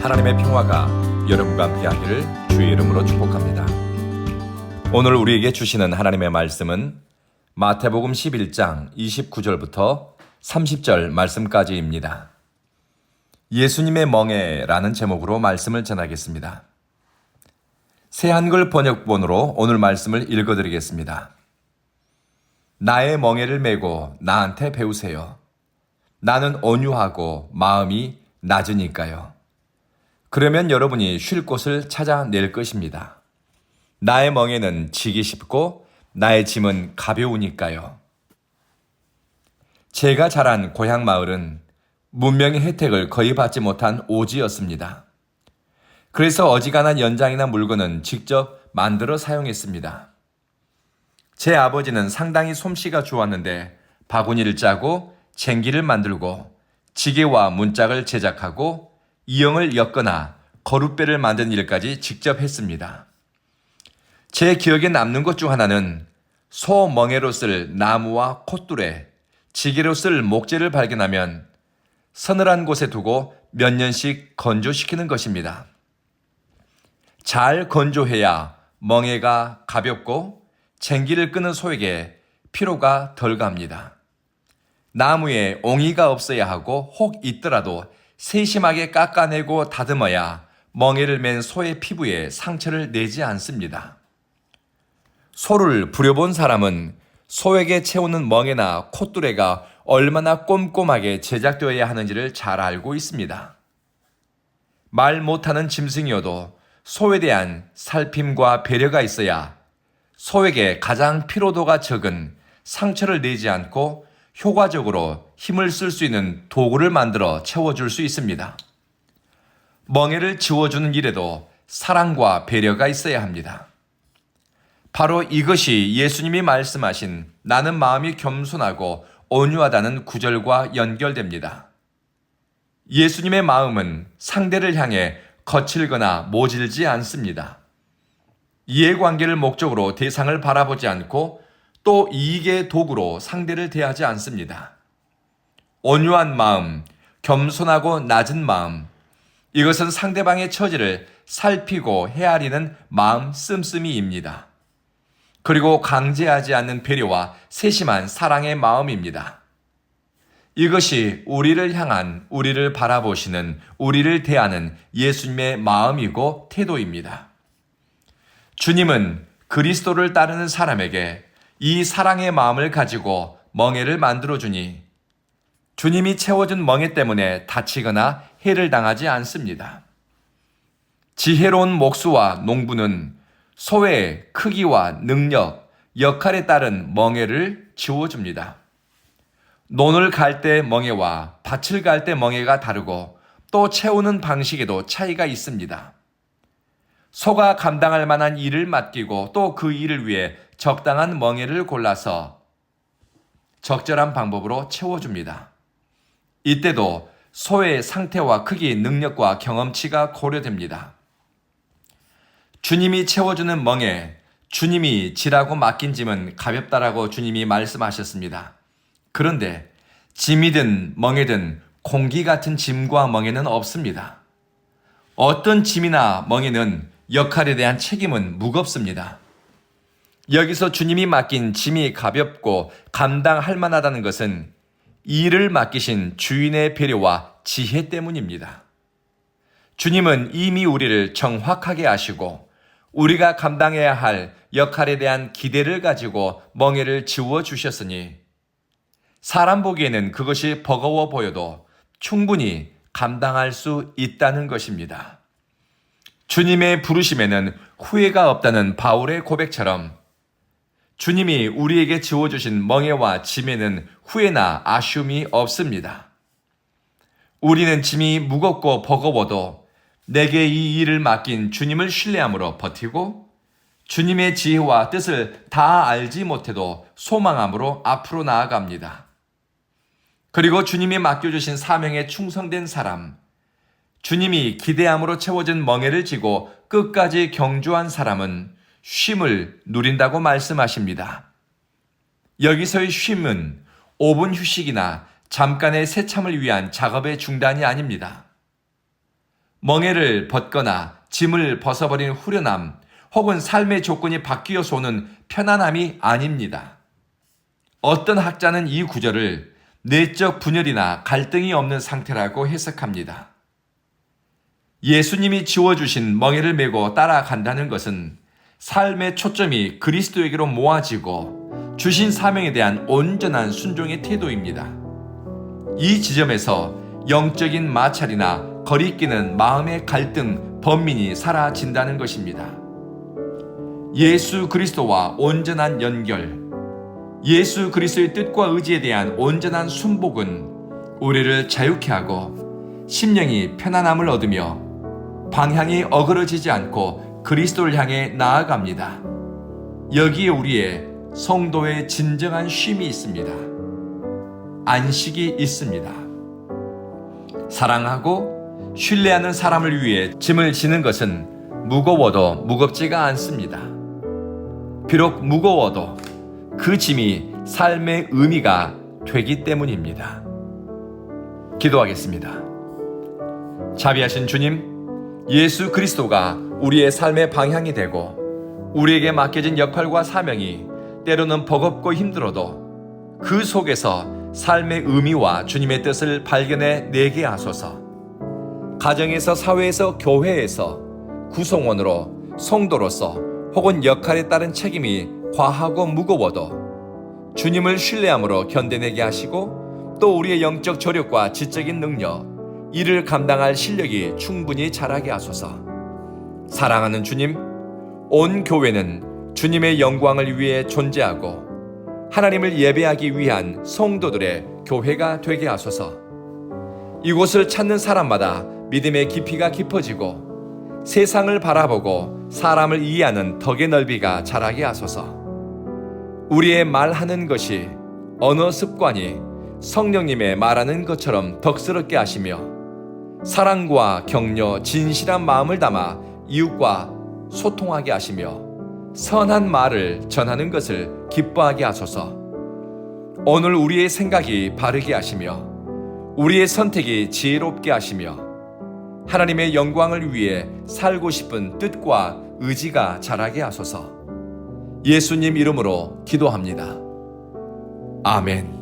하나님의 평화가 여러분과 함께하기를 주의 이름으로 축복합니다. 오늘 우리에게 주시는 하나님의 말씀은 마태복음 11장 29절부터 30절 말씀까지입니다. 예수님의 멍에라는 제목으로 말씀을 전하겠습니다. 새한글 번역본으로 오늘 말씀을 읽어드리겠습니다. 나의 멍에를 메고 나한테 배우세요. 나는 온유하고 마음이 낮으니까요. 그러면 여러분이 쉴 곳을 찾아낼 것입니다. 나의 멍에는 지기 쉽고 나의 짐은 가벼우니까요. 제가 자란 고향 마을은 문명의 혜택을 거의 받지 못한 오지였습니다. 그래서 어지간한 연장이나 물건은 직접 만들어 사용했습니다. 제 아버지는 상당히 솜씨가 좋았는데 바구니를 짜고 쟁기를 만들고 지게와 문짝을 제작하고 이형을 엮거나 거룻배를 만드는 일까지 직접 했습니다. 제 기억에 남는 것 중 하나는 소 멍에로 쓸 나무와 콧뚜레, 지게로 쓸 목재를 발견하면 서늘한 곳에 두고 몇 년씩 건조시키는 것입니다. 잘 건조해야 멍에가 가볍고 쟁기를 끄는 소에게 피로가 덜 갑니다. 나무에 옹이가 없어야 하고 혹 있더라도 세심하게 깎아내고 다듬어야 멍에를 맨 소의 피부에 상처를 내지 않습니다. 소를 부려본 사람은 소에게 채우는 멍에나 콧뚜레가 얼마나 꼼꼼하게 제작되어야 하는지를 잘 알고 있습니다. 말 못하는 짐승이어도 소에 대한 살핌과 배려가 있어야 소에게 가장 피로도가 적은 상처를 내지 않고 효과적으로 힘을 쓸 수 있는 도구를 만들어 채워줄 수 있습니다. 멍에를 지워주는 일에도 사랑과 배려가 있어야 합니다. 바로 이것이 예수님이 말씀하신 나는 마음이 겸손하고 온유하다는 구절과 연결됩니다. 예수님의 마음은 상대를 향해 거칠거나 모질지 않습니다. 이해관계를 목적으로 대상을 바라보지 않고 또 이익의 도구로 상대를 대하지 않습니다. 온유한 마음, 겸손하고 낮은 마음, 이것은 상대방의 처지를 살피고 헤아리는 마음 씀씀이입니다. 그리고 강제하지 않는 배려와 세심한 사랑의 마음입니다. 이것이 우리를 향한, 우리를 바라보시는, 우리를 대하는 예수님의 마음이고 태도입니다. 주님은 그리스도를 따르는 사람에게 이 사랑의 마음을 가지고 멍에를 만들어주니 주님이 채워준 멍에 때문에 다치거나 해를 당하지 않습니다. 지혜로운 목수와 농부는 소의 크기와 능력, 역할에 따른 멍에를 지워줍니다. 논을 갈 때 멍에와 밭을 갈 때 멍에가 다르고 또 채우는 방식에도 차이가 있습니다. 소가 감당할 만한 일을 맡기고 또 그 일을 위해 적당한 멍에를 골라서 적절한 방법으로 채워줍니다. 이때도 소의 상태와 크기, 능력과 경험치가 고려됩니다. 주님이 채워주는 멍에, 주님이 지라고 맡긴 짐은 가볍다라고 주님이 말씀하셨습니다. 그런데 짐이든 멍에든 공기 같은 짐과 멍에는 없습니다. 어떤 짐이나 멍에는 역할에 대한 책임은 무겁습니다. 여기서 주님이 맡긴 짐이 가볍고 감당할 만하다는 것은 일을 맡기신 주인의 배려와 지혜 때문입니다. 주님은 이미 우리를 정확하게 아시고 우리가 감당해야 할 역할에 대한 기대를 가지고 멍에를 지워주셨으니 사람 보기에는 그것이 버거워 보여도 충분히 감당할 수 있다는 것입니다. 주님의 부르심에는 후회가 없다는 바울의 고백처럼 주님이 우리에게 지워주신 멍에와 짐에는 후회나 아쉬움이 없습니다. 우리는 짐이 무겁고 버거워도 내게 이 일을 맡긴 주님을 신뢰함으로 버티고 주님의 지혜와 뜻을 다 알지 못해도 소망함으로 앞으로 나아갑니다. 그리고 주님이 맡겨주신 사명에 충성된 사람, 주님이 기대함으로 채워진 멍에를 지고 끝까지 경주한 사람은 쉼을 누린다고 말씀하십니다. 여기서의 쉼은 5분 휴식이나 잠깐의 새참을 위한 작업의 중단이 아닙니다. 멍에를 벗거나 짐을 벗어버린 후련함 혹은 삶의 조건이 바뀌어서 오는 편안함이 아닙니다. 어떤 학자는 이 구절을 내적 분열이나 갈등이 없는 상태라고 해석합니다. 예수님이 지워주신 멍에를 메고 따라간다는 것은 삶의 초점이 그리스도에게로 모아지고 주신 사명에 대한 온전한 순종의 태도입니다. 이 지점에서 영적인 마찰이나 거리끼는 마음의 갈등, 번민이 사라진다는 것입니다. 예수 그리스도와 온전한 연결, 예수 그리스도의 뜻과 의지에 대한 온전한 순복은 우리를 자유케 하고 심령이 편안함을 얻으며 방향이 어그러지지 않고 그리스도를 향해 나아갑니다. 여기에 우리의 성도의 진정한 쉼이 있습니다. 안식이 있습니다. 사랑하고 신뢰하는 사람을 위해 짐을 지는 것은 무거워도 무겁지가 않습니다. 비록 무거워도 그 짐이 삶의 의미가 되기 때문입니다. 기도하겠습니다. 자비하신 주님, 예수 그리스도가 우리의 삶의 방향이 되고 우리에게 맡겨진 역할과 사명이 때로는 버겁고 힘들어도 그 속에서 삶의 의미와 주님의 뜻을 발견해 내게 하소서. 가정에서, 사회에서, 교회에서 구성원으로, 성도로서 혹은 역할에 따른 책임이 과하고 무거워도 주님을 신뢰함으로 견뎌내게 하시고 또 우리의 영적 조력과 지적인 능력, 이를 감당할 실력이 충분히 자라게 하소서. 사랑하는 주님, 온 교회는 주님의 영광을 위해 존재하고 하나님을 예배하기 위한 성도들의 교회가 되게 하소서. 이곳을 찾는 사람마다 믿음의 깊이가 깊어지고 세상을 바라보고 사람을 이해하는 덕의 넓이가 자라게 하소서. 우리의 말하는 것이, 언어 습관이 성령님의 말하는 것처럼 덕스럽게 하시며 사랑과 격려, 진실한 마음을 담아 이웃과 소통하게 하시며 선한 말을 전하는 것을 기뻐하게 하소서. 오늘 우리의 생각이 바르게 하시며 우리의 선택이 지혜롭게 하시며 하나님의 영광을 위해 살고 싶은 뜻과 의지가 자라게 하소서. 예수님 이름으로 기도합니다. 아멘.